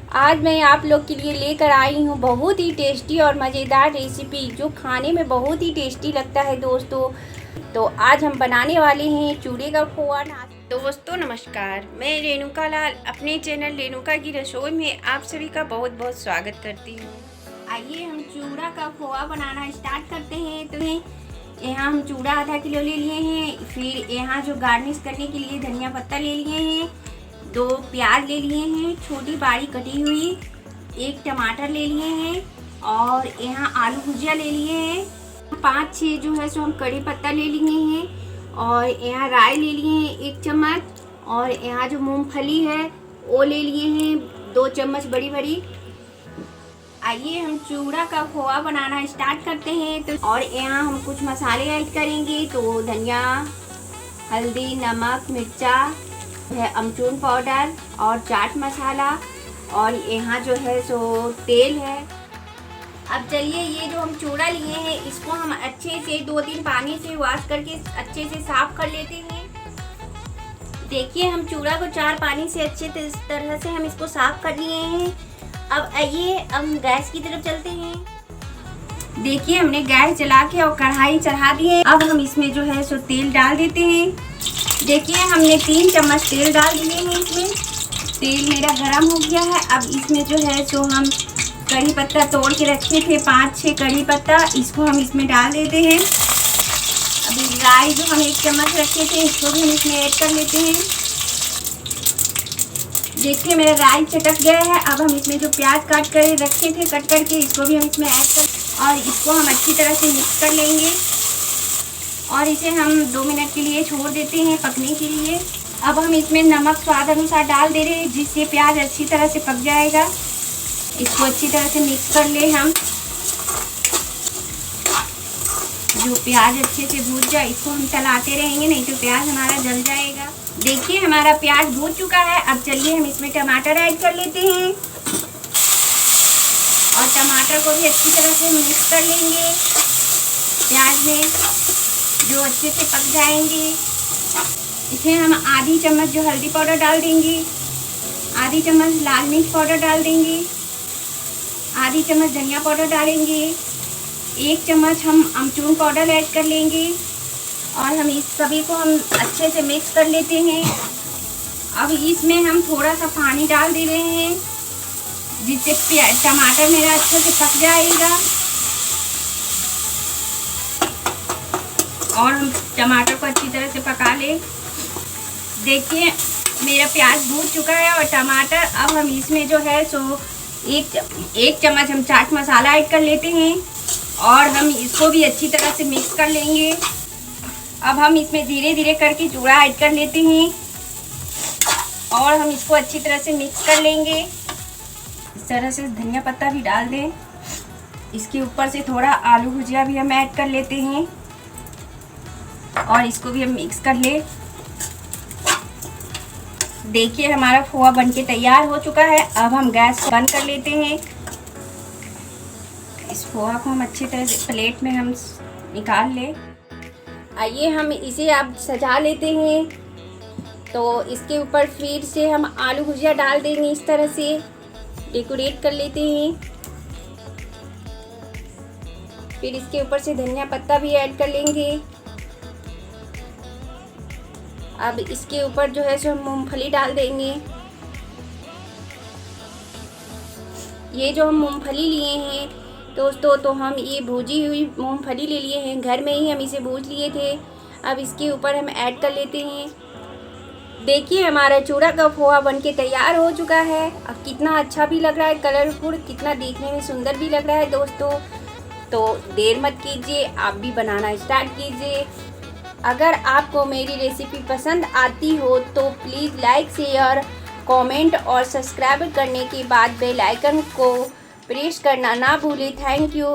आज मैं आप लोग के लिए लेकर आई हूँ बहुत ही टेस्टी और मज़ेदार रेसिपी जो खाने में बहुत ही टेस्टी लगता है दोस्तों। तो आज हम बनाने वाले हैं चूड़े का खोआ। दोस्तों नमस्कार, मैं रेणुका लाल अपने चैनल रेणुका की रसोई में आप सभी का बहुत बहुत स्वागत करती हूँ। आइए हम चूड़ा का खोआ बनाना स्टार्ट करते हैं। तो यहाँ हम चूड़ा आधा किलो ले लिए हैं। फिर यहाँ जो गार्निश करने के लिए धनिया पत्ता ले लिए हैं, 2 प्याज ले लिए हैं छोटी बारीक कटी हुई, 1 टमाटर ले लिए हैं और यहाँ आलू भुजिया ले लिए हैं। 5-6 जो है सो हम कड़ी पत्ता ले लिए हैं और यहाँ राई ले लिए हैं 1 चम्मच और यहाँ जो मूंगफली है वो ले लिए हैं 2 चम्मच बड़ी बड़ी। आइए हम चूड़ा का खोआ बनाना स्टार्ट करते हैं। तो और यहाँ हम कुछ मसाले ऐड करेंगे। तो धनिया, हल्दी, नमक, मिर्चा है, अमचूर पाउडर और चाट मसाला और यहाँ जो है सो तेल है। अब चलिए ये जो हम चूड़ा लिए हैं इसको हम अच्छे से 2-3 पानी से वॉश करके अच्छे से साफ कर लेते हैं। देखिए हम चूड़ा को 4 पानी से अच्छे तरह से हम इसको साफ कर लिए हैं। अब आइए हम गैस की तरफ चलते हैं। देखिए हमने गैस जला के और कढ़ाई चढ़ा दी है। अब हम इसमें जो है सो तेल डाल देते हैं। देखिए हमने 3 चम्मच तेल डाल दिए हैं इसमें। तेल मेरा गरम हो गया है। अब इसमें जो है सो हम कड़ी पत्ता तोड़ के रखे थे 5-6 कड़ी पत्ता, इसको हम इसमें डाल देते हैं। अभी राई जो हम 1 चम्मच रखे थे इसको भी हम इसमें ऐड कर लेते हैं। देखिए मेरा राई चटक गया है। अब हम इसमें जो प्याज काट कर रखे थे कट करके इसको भी हम इसमें ऐड कर और इसको हम अच्छी तरह से मिक्स कर लेंगे और इसे हम 2 मिनट के लिए छोड़ देते हैं पकने के लिए। अब हम इसमें नमक स्वाद अनुसार डाल दे रहे हैं जिससे प्याज अच्छी तरह से पक जाएगा। इसको अच्छी तरह से मिक्स कर ले हम। जो प्याज अच्छे से भून जाए इसको हम चलाते रहेंगे, नहीं तो प्याज हमारा जल जाएगा। देखिए हमारा प्याज भून चुका है। अब चलिए हम इसमें टमाटर ऐड कर लेते हैं और टमाटर को भी अच्छी तरह से मिक्स कर लेंगे प्याज में, जो अच्छे से पक जाएंगे। इसमें हम आधी चम्मच जो हल्दी पाउडर डाल देंगे, आधी चम्मच लाल मिर्च पाउडर डाल देंगे, आधी चम्मच धनिया पाउडर डालेंगे, 1 चम्मच हम अमचूर पाउडर ऐड कर लेंगे और हम इस सभी को हम अच्छे से मिक्स कर लेते हैं। अब इसमें हम थोड़ा सा पानी डाल दे रहे हैं जिससे टमाटर मेरा अच्छे से पक जाएगा और हम टमाटर को अच्छी तरह से पका ले। देखिए मेरा प्याज भून चुका है और टमाटर। अब हम इसमें जो है सो 1 चम्मच हम चाट मसाला ऐड कर लेते हैं और हम इसको भी अच्छी तरह से मिक्स कर लेंगे। अब हम इसमें धीरे धीरे करके चूड़ा ऐड कर लेते हैं और हम इसको अच्छी तरह से मिक्स कर लेंगे। इस तरह से धनिया पत्ता भी डाल दें। इसके ऊपर से थोड़ा आलू भुजिया भी हम ऐड कर लेते हैं और इसको भी हम मिक्स कर ले। देखिए हमारा खोआ बनके तैयार हो चुका है। अब हम गैस बंद कर लेते हैं। इस खोआ को हम अच्छी तरह से प्लेट में हम निकाल ले। आइए हम इसे अब सजा लेते हैं। तो इसके ऊपर फिर से हम आलू भुजिया डाल देंगे, इस तरह से डेकोरेट कर लेते हैं। फिर इसके ऊपर से धनिया पत्ता भी ऐड कर लेंगे। अब इसके ऊपर जो है सो हम मूंगफली डाल देंगे। ये जो हम मूंगफली लिए हैं दोस्तों, तो हम ये भूजी हुई मूंगफली ले लिए हैं, घर में ही हम इसे भूज लिए थे। अब इसके ऊपर हम ऐड कर लेते हैं। देखिए हमारा चूड़ा का खोआ बनके तैयार हो चुका है। अब कितना अच्छा भी लग रहा है, कलरफुल, कितना देखने में सुंदर भी लग रहा है दोस्तों। तो देर मत कीजिए, आप भी बनाना स्टार्ट कीजिए। अगर आपको मेरी रेसिपी पसंद आती हो तो प्लीज़ लाइक, शेयर, कमेंट और सब्सक्राइब करने के बाद बेल आइकन को प्रेस करना ना भूलें। Thank you.